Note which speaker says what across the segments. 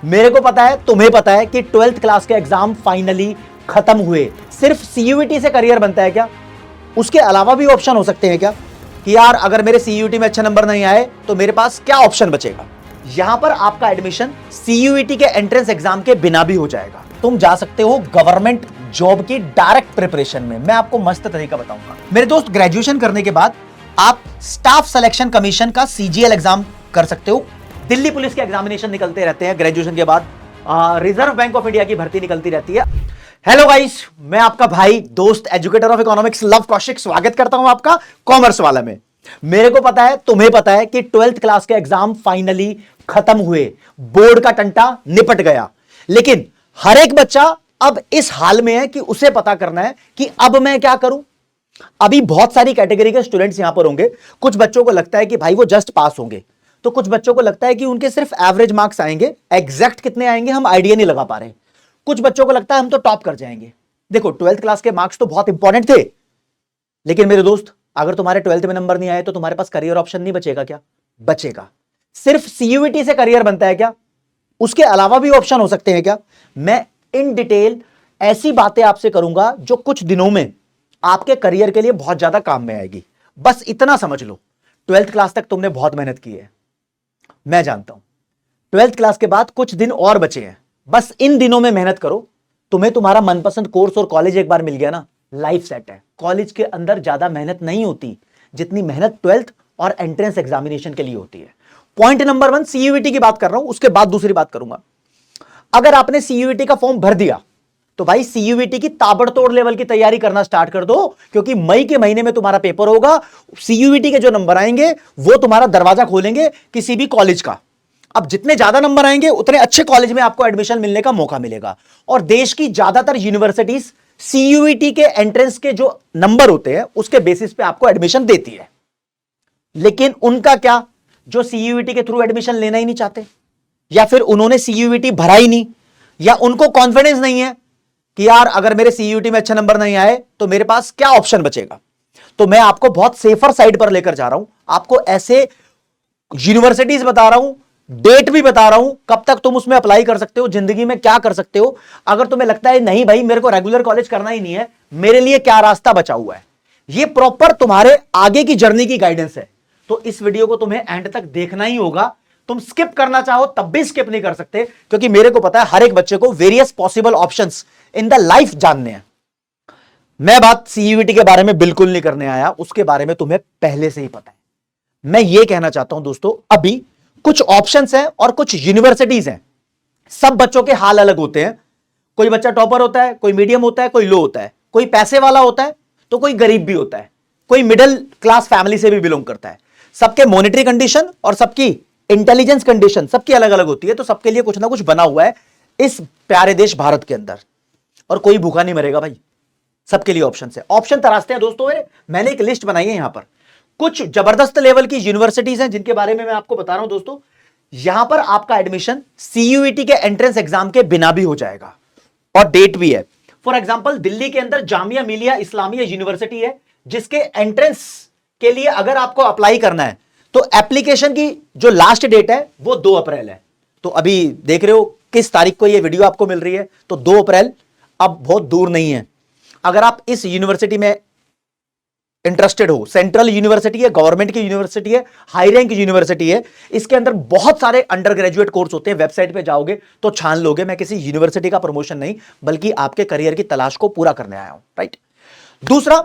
Speaker 1: मेरे को पता है, तुम्हें पता है कि 12th क्लास के एग्जाम फाइनली खत्म हुए। सिर्फ सीयूईटी से करियर बनता है क्या? उसके अलावा भी ऑप्शन हो सकते हैं क्या कि यार अगर मेरे सीयूईटी में अच्छे नंबर नहीं आए तो मेरे पास क्या ऑप्शन बचेगा? यहां पर आपका एडमिशन सीयूईटी के एंट्रेंस एग्जाम के बिना भी हो जाएगा। तुम जा सकते हो गवर्नमेंट जॉब की डायरेक्ट प्रिपरेशन में। मैं आपको मस्त तरीका बताऊंगा मेरे दोस्त। ग्रेजुएशन करने के बाद आप स्टाफ सिलेक्शन कमीशन का सीजीएल एग्जाम कर सकते हो। दिल्ली पुलिस के एग्जामिनेशन निकलते रहते हैं ग्रेजुएशन के बाद। रिजर्व बैंक ऑफ इंडिया की भर्ती निकलती रहती है। हेलो गाइस, मैं आपका भाई दोस्त educator of economics love Kaushik स्वागत करता हूं आपका कॉमर्स वाला में। मेरे को पता है, तुम्हें पता है कि 12th क्लास के एग्जाम फाइनली खत्म हुए, बोर्ड का टंटा निपट गया। लेकिन हर एक बच्चा अब इस हाल में है कि उसे पता करना है कि अब मैं क्या करूं। अभी बहुत सारी कैटेगरी के स्टूडेंट्स यहां पर होंगे। कुछ बच्चों को लगता है कि भाई वो जस्ट पास होंगे, तो कुछ बच्चों को लगता है कि उनके सिर्फ एवरेज मार्क्स आएंगे, एग्जैक्ट कितने आएंगे हम आइडिया नहीं लगा पा रहे। कुछ बच्चों को लगता है हम तो टॉप कर जाएंगे। देखो 12th क्लास के मार्क्स तो बहुत इंपॉर्टेंट थे, लेकिन मेरे दोस्त अगर तुम्हारे 12th में नंबर नहीं आए तो तुम्हारे पास करियर ऑप्शन नहीं बचेगा क्या? बचेगा। सिर्फ सीयूईटी से करियर बनता है क्या? उसके अलावा भी ऑप्शन हो सकते हैं क्या? मैं इन डिटेल ऐसी बातें आपसे करूंगा जो कुछ दिनों में आपके करियर के लिए बहुत ज्यादा काम में आएगी। बस इतना समझ लो, 12th क्लास तक तुमने बहुत मेहनत की है, मैं जानता हूं। 12th क्लास के बाद कुछ दिन और बचे हैं, बस इन दिनों में मेहनत करो। तुम्हें तुम्हारा मनपसंद कोर्स और कॉलेज एक बार मिल गया ना, लाइफ सेट है। कॉलेज के अंदर ज्यादा मेहनत नहीं होती जितनी मेहनत 12th और एंट्रेंस एग्जामिनेशन के लिए होती है। पॉइंट नंबर 1 सीयूईटी की बात कर रहा हूं, उसके बाद दूसरी बात करूंगा। अगर आपने सीयूईटी का फॉर्म भर दिया तो भाई सीयूईटी की ताबड़तोड़ लेवल की तैयारी करना स्टार्ट कर दो, क्योंकि मई के महीने में तुम्हारा पेपर होगा। सीयूईटी के जो नंबर आएंगे वो तुम्हारा दरवाजा खोलेंगे किसी भी कॉलेज का। अब जितने ज्यादा नंबर आएंगे उतने अच्छे कॉलेज में आपको एडमिशन मिलने का मौका मिलेगा। और देश की ज्यादातर यूनिवर्सिटीज सीयूईटी के एंट्रेंस के जो नंबर होते हैं उसके बेसिस पे आपको एडमिशन देती है। लेकिन उनका क्या, जो सीयूईटी के थ्रू एडमिशन लेना ही नहीं चाहते, या फिर उन्होंने सीयूईटी भरा ही नहीं, या उनको कॉन्फिडेंस नहीं है कि यार अगर मेरे सीयूईटी में अच्छे नंबर नहीं आए तो मेरे पास क्या ऑप्शन बचेगा। तो मैं आपको बहुत सेफर साइड पर लेकर जा रहा हूं। आपको ऐसे यूनिवर्सिटीज बता रहा हूं, डेट भी बता रहा हूं कब तक तुम उसमें अप्लाई कर सकते हो, जिंदगी में क्या कर सकते हो। अगर तुम्हें लगता है नहीं भाई मेरे को रेगुलर कॉलेज करना ही नहीं है, मेरे लिए क्या रास्ता बचा हुआ है, ये प्रॉपर तुम्हारे आगे की जर्नी की गाइडेंस है। तो इस वीडियो को तुम्हें एंड तक देखना ही होगा। तुम स्किप करना चाहो तब भी स्किप नहीं कर सकते, क्योंकि मेरे को पता है हर एक बच्चे को various possible options in the life जानने हैं। मैं बात सीयूईटी के बारे में बिल्कुल नहीं करने आया, उसके बारे में तुम्हें पहले से ही पता है। मैं ये कहना चाहता हूं दोस्तों, अभी कुछ ऑप्शंस हैं और कुछ यूनिवर्सिटीज हैं। सब बच्चों के हाल अलग होते हैं। कोई बच्चा टॉपर होता है, कोई मीडियम होता है, कोई लो होता है, कोई पैसे वाला होता है तो कोई गरीब भी होता है, कोई मिडिल क्लास फैमिली से भी बिलोंग करता है। सबके मॉनेटरी कंडीशन और सबकी इंटेलिजेंस कंडीशन सबकी अलग अलग होती है। तो सबके लिए कुछ ना कुछ बना हुआ है इस प्यारे देश भारत के अंदर, और कोई भूखा नहीं मरेगा भाई। सबके लिए ऑप्शन है, ऑप्शन तराशते हैं दोस्तों। मैंने एक लिस्ट बनाई है, यहां पर कुछ जबरदस्त लेवल की यूनिवर्सिटीज हैं जिनके बारे में मैं आपको बता रहा हूं दोस्तों। यहां पर आपका एडमिशन सीयूईटी के एंट्रेंस एग्जाम के बिना भी हो जाएगा, और डेट भी है। फॉर एग्जांपल दिल्ली के अंदर जामिया मिलिया इस्लामिया यूनिवर्सिटी है, जिसके एंट्रेंस के लिए अगर आपको अप्लाई करना है तो एप्लीकेशन की जो लास्ट डेट है वो 2 अप्रैल है। तो अभी देख रहे हो किस तारीख को ये वीडियो आपको मिल रही है, तो 2 अप्रैल अब बहुत दूर नहीं है। अगर आप इस यूनिवर्सिटी में इंटरेस्टेड हो, सेंट्रल यूनिवर्सिटी है, गवर्नमेंट की यूनिवर्सिटी है, हाई रैंक यूनिवर्सिटी है, इसके अंदर बहुत सारे अंडर ग्रेजुएट कोर्स होते हैं। वेबसाइट पे जाओगे तो छान लोगे। मैं किसी यूनिवर्सिटी का प्रमोशन नहीं, बल्कि आपके करियर की तलाश को पूरा करने आया हूं, राइट। दूसरा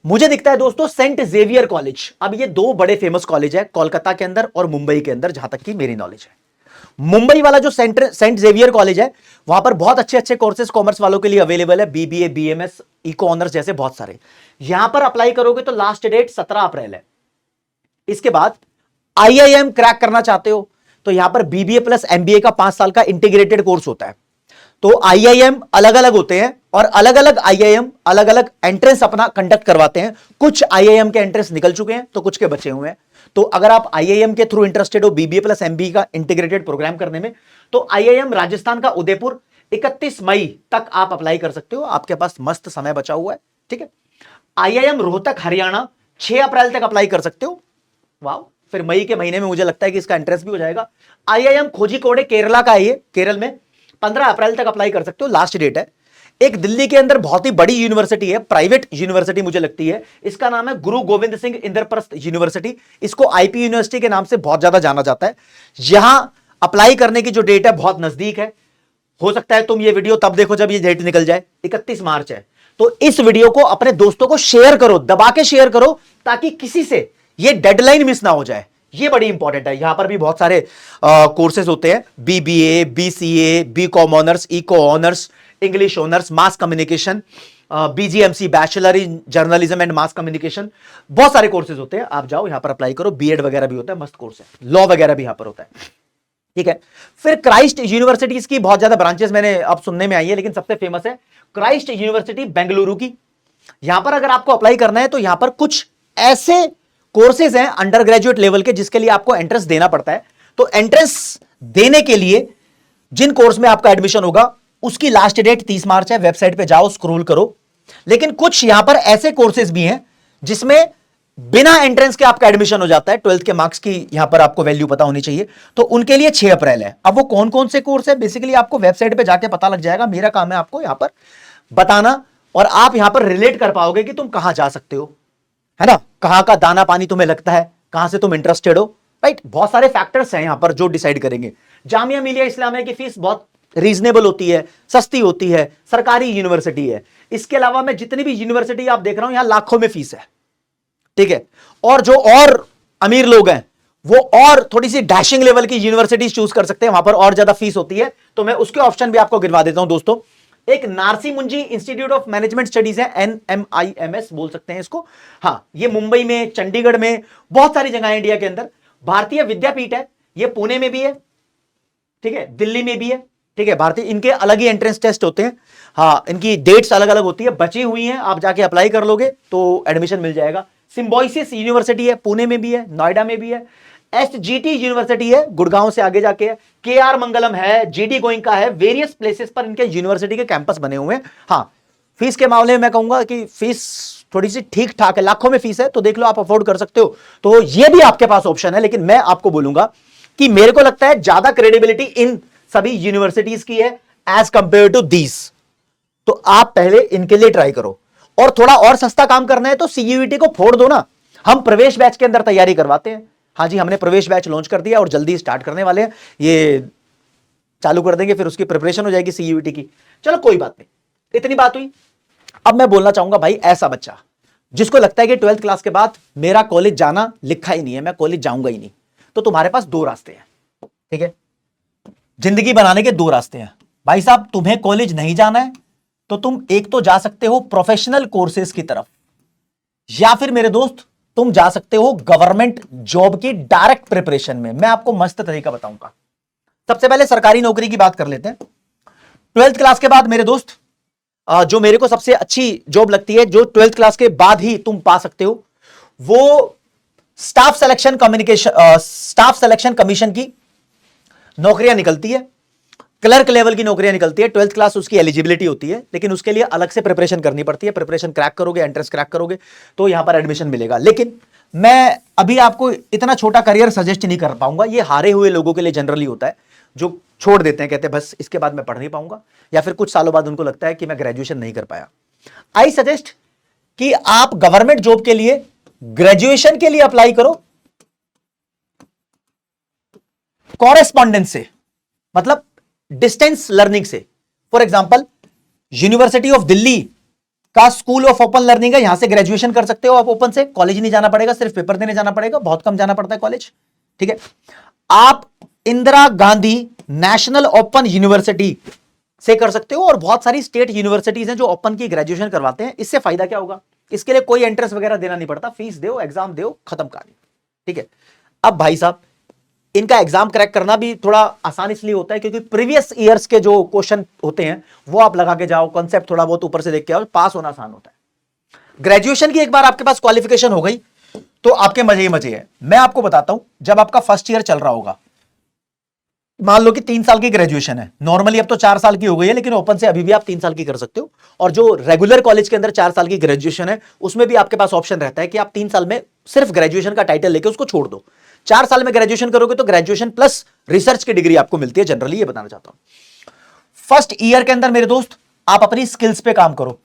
Speaker 1: मुझे दिखता है दोस्तों सेंट जेवियर कॉलेज। अब ये 2 बड़े फेमस कॉलेज है कोलकाता के अंदर और मुंबई के अंदर, जहां तक की मेरी नॉलेज है। मुंबई वाला जो सेंट जेवियर कॉलेज है, वहां पर बहुत अच्छे अच्छे कोर्सेज कॉमर्स वालों के लिए अवेलेबल है, बीबीए, बीएमएस, इको ऑनर्स जैसे बहुत सारे। यहां पर अप्लाई करोगे तो लास्ट डेट 17 अप्रैल है। इसके बाद आईआईएम क्रैक करना चाहते हो तो यहां पर बीबीए प्लस एमबीए का 5 साल का इंटीग्रेटेड कोर्स होता है। तो आईआईएम अलग अलग होते हैं, और अलग अलग आईआईएम अलग अलग एंट्रेंस अपना कंडक्ट करवाते हैं। कुछ आईआईएम के एंट्रेंस निकल चुके हैं तो कुछ के बचे हुए हैं। तो अगर आप आईआईएम के थ्रू इंटरेस्टेड हो बीबीए प्लस एमबीए का इंटीग्रेटेड प्रोग्राम करने में, तो आईआईएम राजस्थान का उदयपुर 31 मई तक आप अप्लाई कर सकते हो। आपके पास मस्त समय बचा हुआ है, ठीक है। आईआईएम रोहतक हरियाणा 6 अप्रैल तक अप्लाई कर सकते हो। वाह, फिर मई के महीने में मुझे लगता है कि इसका एंट्रेंस भी हो जाएगा। IIM कोझिकोडे केरला का है, ये केरल में 15 अप्रैल तक अप्लाई कर सकते हो, लास्ट डेट है। एक दिल्ली के अंदर बहुत ही बड़ी यूनिवर्सिटी है, प्राइवेट यूनिवर्सिटी मुझे लगती है, इसका नाम है गुरु गोविंद सिंह इंद्रप्रस्थ यूनिवर्सिटी। इसको आईपी यूनिवर्सिटी के नाम से बहुत ज्यादा जाना जाता है। यहां अप्लाई करने की जो डेट है बहुत नजदीक है। हो सकता है तुम ये वीडियो तब देखो जब ये डेट निकल जाए, 31 मार्च है। तो इस वीडियो को अपने दोस्तों को शेयर करो, दबा के शेयर करो, ताकि किसी से ये डेडलाइन मिस ना हो जाए। ये बड़ी इंपॉर्टेंट है। यहां पर भी बहुत सारे कोर्सेज होते हैं, BBA, BCA, BCom honours, eco honours, English honours, mass communication, BGMC, bachelor in journalism and mass communication, बहुत सारे कोर्सेज होते हैं। आप जाओ यहां पर अप्लाई करो। बीएड वगैरह भी होता है, मस्त कोर्स है। लॉ वगैरह भी यहां पर होता है, ठीक है। फिर क्राइस्ट यूनिवर्सिटीज की बहुत ज्यादा ब्रांचेस मैंने अब सुनने में आई है, लेकिन सबसे फेमस है क्राइस्ट यूनिवर्सिटी बेंगलुरु की। यहां पर अगर आपको अप्लाई करना है तो यहां पर कुछ ऐसे कोर्सेज हैं अंडर ग्रेजुएट लेवल के जिसके लिए आपको एंट्रेंस देना पड़ता है। तो एंट्रेंस देने के लिए जिन कोर्स में आपका एडमिशन होगा उसकी लास्ट डेट 30 मार्च है। वेबसाइट पे जाओ, स्क्रॉल करो। लेकिन कुछ यहां पर ऐसे कोर्सेज भी हैं जिसमें बिना एंट्रेंस के आपका एडमिशन हो जाता है। 12th के मार्क्स की यहां पर आपको वैल्यू पता होनी चाहिए। तो उनके लिए 6 अप्रैल है। अब वो कौन कौन से कोर्स है बेसिकली आपको वेबसाइट पे जाके पता लग जाएगा। मेरा काम है आपको यहां पर बताना, और आप यहां पर रिलेट कर पाओगे कि तुम कहां जा सकते हो, है ना, कहां का दाना पानी तुम्हें लगता है, कहां से तुम इंटरेस्टेड हो, राइट। बहुत सारे फैक्टर्स हैं यहां पर जो डिसाइड करेंगे। जामिया मिलिया इस्लामिया की फीस बहुत रीजनेबल होती है, सस्ती होती है, सरकारी यूनिवर्सिटी है। इसके अलावा मैं जितनी भी यूनिवर्सिटी आप देख रहा हूं यहां लाखों में फीस है, ठीक है। और जो और अमीर लोग हैं वो और थोड़ी सी डैशिंग लेवल की यूनिवर्सिटीज चूज कर सकते हैं, वहां पर और ज्यादा फीस होती है। तो मैं उसके ऑप्शन भी आपको गिनवा देता हूं दोस्तों। एक नारसी मुंजी इंस्टीट्यूट ऑफ मैनेजमेंट स्टडीज है, NMIMS बोल सकते हैं इसको। हां, ये मुंबई में, चंडीगढ़ में, बहुत सारी जगह है इंडिया के अंदर। भारतीय विद्यापीठ है, ये पुणे में भी है, ठीक है, दिल्ली में भी है, ठीक है। भारतीय, इनके अलग ही एंट्रेंस टेस्ट होते हैं, हाँ, इनकी डेट्स अलग अलग होती है, बची हुई हैं। आप जाके अप्लाई कर लोगे तो एडमिशन मिल जाएगा। सिम्बोइसिस यूनिवर्सिटी है, पुणे में भी है, नोएडा में भी है। SGT यूनिवर्सिटी है, गुड़गांव से आगे जाके है। KR मंगलम है, GD गोइंका है। वेरियस प्लेसेस पर इनके यूनिवर्सिटी के कैंपस बने हुए हैं। हाँ, फीस के मामले में मैं कहूंगा कि फीस थोड़ी सी ठीक ठाक है, लाखों में फीस है, तो देख लो आप अफोर्ड कर सकते हो। तो ये भी आपके पास ऑप्शन है। लेकिन मैं आपको बोलूंगा कि मेरे को लगता है ज्यादा क्रेडिबिलिटी इन सभी यूनिवर्सिटीज की है एज कंपेयर टू दीज। तो आप पहले इनके लिए ट्राई करो, और थोड़ा और सस्ता काम करना है तो CUET को फोड़ दो ना। हम प्रवेश बैच के अंदर तैयारी करवाते हैं। हाँ जी, हमने प्रवेश बैच लॉन्च कर दिया और जल्दी स्टार्ट करने वाले हैं, ये चालू कर देंगे, फिर उसकी प्रिपरेशन हो जाएगी CUET की। चलो कोई बात नहीं, इतनी बात हुई। अब मैं बोलना चाहूंगा भाई, ऐसा बच्चा जिसको लगता है कि 12th क्लास के बाद मेरा कॉलेज जाना लिखा ही नहीं है, मैं कॉलेज जाऊंगा ही नहीं, तो तुम्हारे पास 2 रास्ते हैं, ठीक है। जिंदगी बनाने के 2 रास्ते हैं भाई साहब। तुम्हें कॉलेज नहीं जाना है तो तुम एक तो जा सकते हो प्रोफेशनल कोर्सेज की तरफ, या फिर मेरे दोस्त तुम जा सकते हो गवर्नमेंट जॉब की डायरेक्ट प्रिपरेशन में। मैं आपको मस्त तरीका बताऊंगा। सबसे पहले सरकारी नौकरी की बात कर लेते हैं। 12th क्लास के बाद मेरे दोस्त जो मेरे को सबसे अच्छी जॉब लगती है, जो 12th क्लास के बाद ही तुम पा सकते हो, वो स्टाफ सिलेक्शन कमीशन की नौकरियां निकलती है। क्लर्क लेवल की नौकरियां निकलती है। 12th क्लास उसकी एलिजिबिलिटी होती है, लेकिन उसके लिए अलग से प्रिपरेशन करनी पड़ती है। प्रिपरेशन क्रैक करोगे, एंट्रेंस क्रैक करोगे तो यहां पर एडमिशन मिलेगा। लेकिन मैं अभी आपको इतना छोटा करियर सजेस्ट नहीं कर पाऊंगा। ये हारे हुए लोगों के लिए जनरली होता है, जो छोड़ देते हैं, कहते हैं बस इसके बाद मैं पढ़ नहीं पाऊंगा, या फिर कुछ सालों बाद उनको लगता है कि मैं ग्रेजुएशन नहीं कर पाया। आई सजेस्ट कि आप गवर्नमेंट जॉब के लिए ग्रेजुएशन के लिए अप्लाई करो कॉरेस्पॉन्डेंस से, मतलब डिस्टेंस लर्निंग से। For example, university of Delhi का स्कूल ऑफ ओपन लर्निंग है, यहां से ग्रेजुएशन कर सकते हो आप ओपन से। कॉलेज नहीं जाना पड़ेगा, सिर्फ पेपर देने जाना पड़ेगा, बहुत कम जाना पड़ता है कॉलेज, ठीक है। आप Indira Gandhi national open university से कर सकते हो, और बहुत सारी स्टेट यूनिवर्सिटीज हैं जो ओपन की ग्रेजुएशन करवाते हैं। इससे फायदा क्या होगा, इसके लिए कोई एंट्रेंस वगैरह देना नहीं पड़ता, फीस दो, एग्जाम दो, खत्म कहानी, ठीक है। अब भाई साहब, इनका एग्जाम क्रैक करना भी थोड़ा आसान इसलिए होता है क्योंकि प्रीवियस ईयर्स के जो क्वेश्चन होते हैं वो आप लगा के जाओ, कॉन्सेप्ट थोड़ा बहुत ऊपर से देख के आओ, पास होना आसान होता है। ग्रेजुएशन की एक बार आपके पास क्वालिफिकेशन हो गई तो आपके मजे ही मजे हैं। मैं आपको बताता हूं, जब आपका फर्स्ट ईयर चल रहा होगा, मान लो कि 3 साल की ग्रेजुएशन है, नॉर्मली अब तो 4 साल की हो गई है, लेकिन ओपन से अभी भी आप 3 साल की कर सकते हो। और जो रेगुलर कॉलेज के अंदर 4 साल की ग्रेजुएशन है, उसमें भी आपके पास ऑप्शन रहता है कि आप 3 साल में सिर्फ ग्रेजुएशन का टाइटल लेके उसको छोड़ दो। 4 साल में ग्रेजुएशन करोगे तो ग्रेजुएशन प्लस रिसर्च की डिग्री आपको मिलती है जनरली, ये बताना चाहता हूं। फर्स्ट ईयर के अंदर मेरे दोस्त आप अपनी स्किल्स पे काम करो।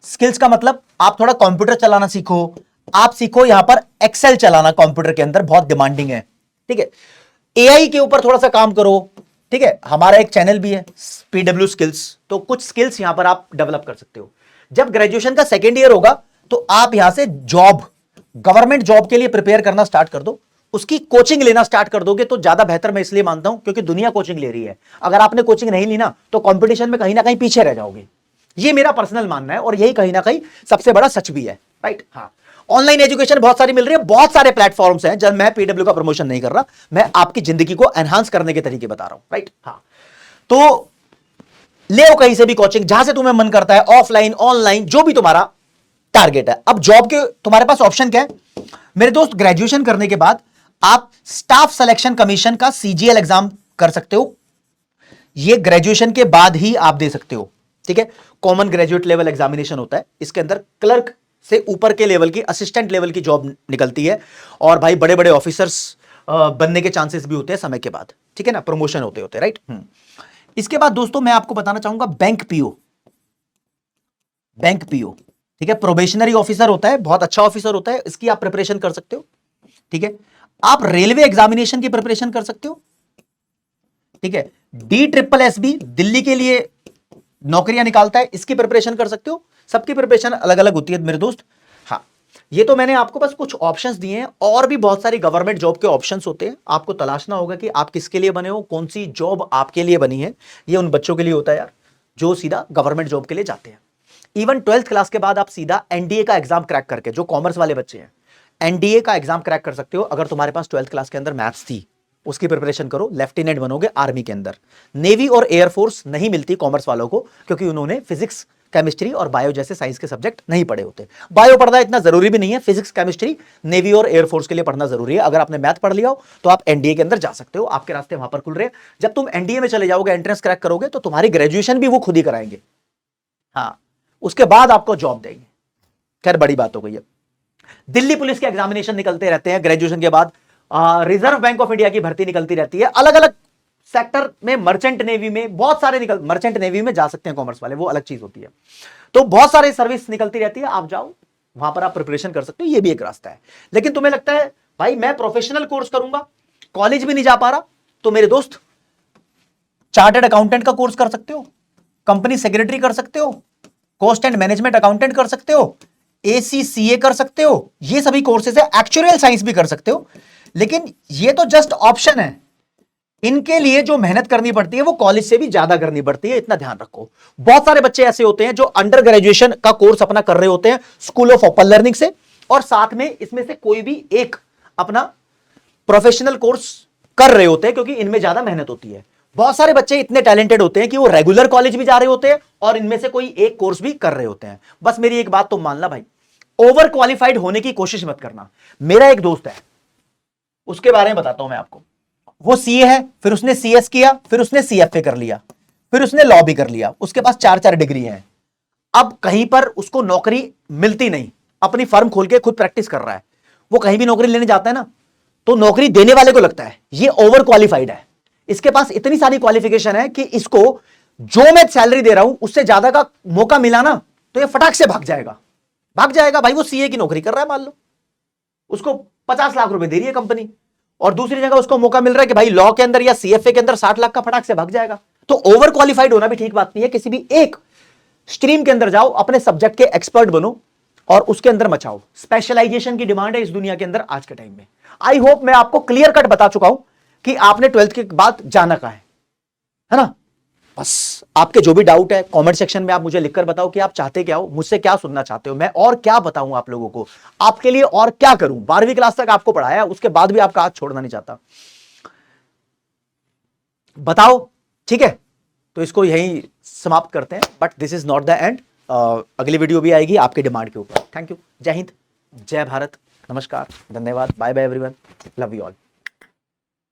Speaker 1: स्किल्स का मतलब आप थोड़ा कंप्यूटर चलाना सीखो, आप सीखो यहां पर एक्सेल चलाना, कंप्यूटर के अंदर बहुत डिमांडिंग है, ठीक है। एआई के ऊपर थोड़ा सा काम करो, ठीक है। हमारा एक चैनल भी है पीडब्ल्यू स्किल्स, तो कुछ स्किल्स यहां पर आप डेवलप कर सकते हो। जब ग्रेजुएशन का सेकेंड ईयर होगा तो आप यहां से जॉब, गवर्नमेंट जॉब के लिए प्रिपेयर करना स्टार्ट कर दो, उसकी कोचिंग लेना स्टार्ट कर दोगे तो ज्यादा बेहतर मैं इसलिए मानता हूं क्योंकि दुनिया कोचिंग ले रही है। अगर आपने कोचिंग नहीं ली ना तो कंपटीशन में कहीं ना कहीं पीछे रह जाओगे, ये मेरा पर्सनल मानना है और यही कहीं ना कहीं सबसे बड़ा सच भी है, राइट। हाँ, ऑनलाइन एजुकेशन बहुत सारी मिल रही है, बहुत सारे प्लेटफॉर्म्स हैं। जब मैं पीडब्ल्यू का प्रमोशन नहीं कर रहा, मैं आपकी जिंदगी को एनहांस करने के तरीके बता रहा हूं, राइट। हाँ, तो ले आओ कहीं से भी कोचिंग, जहां से तुम्हें मन करता है, ऑफलाइन ऑनलाइन जो भी तुम्हारा टारगेट है। अब जॉब के तुम्हारे पास ऑप्शन क्या है मेरे दोस्त? ग्रेजुएशन करने के बाद आप स्टाफ सिलेक्शन कमीशन का सीजीएल एग्जाम कर सकते हो, ये ग्रेजुएशन के बाद ही आप दे सकते हो, ठीक है। कॉमन ग्रेजुएट लेवल एग्जामिनेशन होता है, इसके अंदर क्लर्क से ऊपर के लेवल की, असिस्टेंट लेवल की जॉब निकलती है और भाई बड़े बड़े ऑफिसर्स बनने के चांसेस भी होते हैं समय के बाद, ठीक है ना, प्रमोशन होते होते, राइट। इसके बाद दोस्तों मैं आपको बताना चाहूंगा बैंक पीओ, बैंक पीओ, ठीक है, प्रोबेशनरी ऑफिसर होता है, बहुत अच्छा ऑफिसर होता है, इसकी आप प्रिपरेशन कर सकते हो, ठीक है। आप रेलवे एग्जामिनेशन की प्रिपरेशन कर सकते हो, ठीक है। DSSB दिल्ली के लिए नौकरियां निकालता है, इसकी प्रिपरेशन कर सकते हो। सबकी प्रिपरेशन अलग अलग होती है मेरे दोस्त। हाँ, ये तो मैंने आपको बस कुछ ऑप्शंस दिए हैं, और भी बहुत सारी गवर्नमेंट जॉब के ऑप्शंस होते हैं। आपको तलाशना होगा कि आप किसके लिए बने हो, कौन सी जॉब आपके लिए बनी है। ये उन बच्चों के लिए होता है यार जो सीधा गवर्नमेंट जॉब के लिए जाते हैं। इवन 12th क्लास के बाद आप सीधा एनडीए का एग्जाम क्रैक करके, जो कॉमर्स वाले बच्चे हैं, एनडीए का एग्जाम क्रैक कर सकते हो। अगर तुम्हारे पास 12th क्लास के अंदर मैथ्स थी, उसकी प्रिपरेशन करो, लेफ्टिनेंट बनोगे आर्मी के अंदर। नेवी और एयरफोर्स नहीं मिलती कॉमर्स वालों को, क्योंकि उन्होंने फिजिक्स, केमिस्ट्री और बायो जैसे साइंस के सब्जेक्ट नहीं पढ़े होते। बायो पढ़ना इतना जरूरी भी नहीं है, फिजिक्स केमिस्ट्री नेवी और एयरफोर्स के लिए पढ़ना जरूरी है। अगर आपने मैथ पढ़ लिया हो तो आप एनडीए के अंदर जा सकते हो, आपके रास्ते वहां पर खुल रहे हैं। जब तुम एनडीए में चले जाओगे, एंट्रेंस क्रैक करोगे, तो तुम्हारी ग्रेजुएशन भी वो खुद ही कराएंगे। हाँ, उसके बाद आपको जॉब देंगे। खैर बड़ी बात हो गई है। दिल्ली पुलिस के एग्जामिनेशन निकलते रहते हैं ग्रेजुएशन के बाद। रिजर्व बैंक ऑफ इंडिया की भर्ती निकलती रहती है, अलग अलग सेक्टर में, मर्चेंट नेवी में बहुत सारे मर्चेंट नेवी में जा सकते हैं कॉमर्स वाले, वो अलग चीज होती है। तो बहुत सारे सर्विस निकलती रहती है, आप जाओ वहां पर आप प्रिपरेशन कर सकते हो, ये भी एक रास्ता है। लेकिन तुम्हें लगता है भाई मैं प्रोफेशनल कोर्स करूंगा, कॉलेज भी नहीं जा पा रहा, तो मेरे दोस्त चार्टर्ड अकाउंटेंट का कोर्स कर सकते हो, कंपनी सेक्रेटरी कर सकते हो, कॉस्ट एंड मैनेजमेंट अकाउंटेंट कर सकते हो, ACCA कर सकते हो। ये सभी कोर्सेज है। एक्चुअल साइंस भी कर सकते हो, लेकिन ये तो जस्ट ऑप्शन है। इनके लिए जो मेहनत करनी पड़ती है वो कॉलेज से भी ज्यादा करनी पड़ती है, इतना ध्यान रखो। बहुत सारे बच्चे ऐसे होते हैं जो अंडर ग्रेजुएशन का कोर्स अपना कर रहे होते हैं स्कूल ऑफ ओपन लर्निंग से, और साथ में इसमें से कोई भी एक अपना प्रोफेशनल कोर्स कर रहे होते हैं, क्योंकि इनमें ज्यादा मेहनत होती है। बहुत सारे बच्चे इतने टैलेंटेड होते हैं कि वो रेगुलर कॉलेज भी जा रहे होते हैं और इनमें से कोई एक कोर्स भी कर रहे होते हैं। बस मेरी एक बात तुम मानना भाई, ओवर क्वालिफाइड होने की कोशिश मत करना। मेरा एक दोस्त है, उसके बारे में बताता हूं मैं आपको। वो सीए है, फिर उसने सीएस किया, फिर उसने सीएफए कर लिया, फिर उसने लॉ भी कर लिया। उसके पास 4-4 डिग्री हैं। अब कहीं पर उसको नौकरी मिलती नहीं, अपनी फर्म खोल के खुद प्रैक्टिस कर रहा है। वो कहीं भी नौकरी लेने जाता है ना, तो नौकरी देने वाले को लगता है ये ओवर क्वालिफाइड है, इसके पास इतनी सारी क्वालिफिकेशन है कि इसको जो मैं सैलरी दे रहा हूं उससे ज्यादा का मौका मिला ना तो ये फटाक से भाग जाएगा, भाग जाएगा। भाई वो सीए की नौकरी कर रहा है, मान लो उसको 50 लाख रुपए दे रही है कंपनी, और दूसरी जगह उसको मौका मिल रहा है कि भाई लॉ के अंदर या सीएफए के अंदर 60 लाख का, फटाक से भाग जाएगा। तो ओवर क्वालिफाइड होना भी ठीक बात नहीं है। किसी भी एक स्ट्रीम के अंदर जाओ, अपने सब्जेक्ट के एक्सपर्ट बनो और उसके अंदर मचाओ। स्पेशलाइजेशन की डिमांड है इस दुनिया के अंदर आज के टाइम में। आई होप मैं आपको क्लियर कट बता चुका हूं कि आपने 12th के बाद जाना कहां है ना। बस आपके जो भी डाउट है कमेंट सेक्शन में आप मुझे लिखकर बताओ कि आप चाहते क्या हो, मुझसे क्या सुनना चाहते हो, मैं और क्या बताऊं आप लोगों को, आपके लिए और क्या करूं। 12वीं क्लास तक आपको पढ़ाया, उसके बाद भी आपका हाथ छोड़ना नहीं चाहता, बताओ, ठीक है। तो इसको यहीं समाप्त करते हैं, but this is not the end. अगली वीडियो भी आएगी आपके डिमांड के ऊपर। थैंक यू, जय हिंद, जय भारत, नमस्कार, धन्यवाद, bye bye everyone, love you all.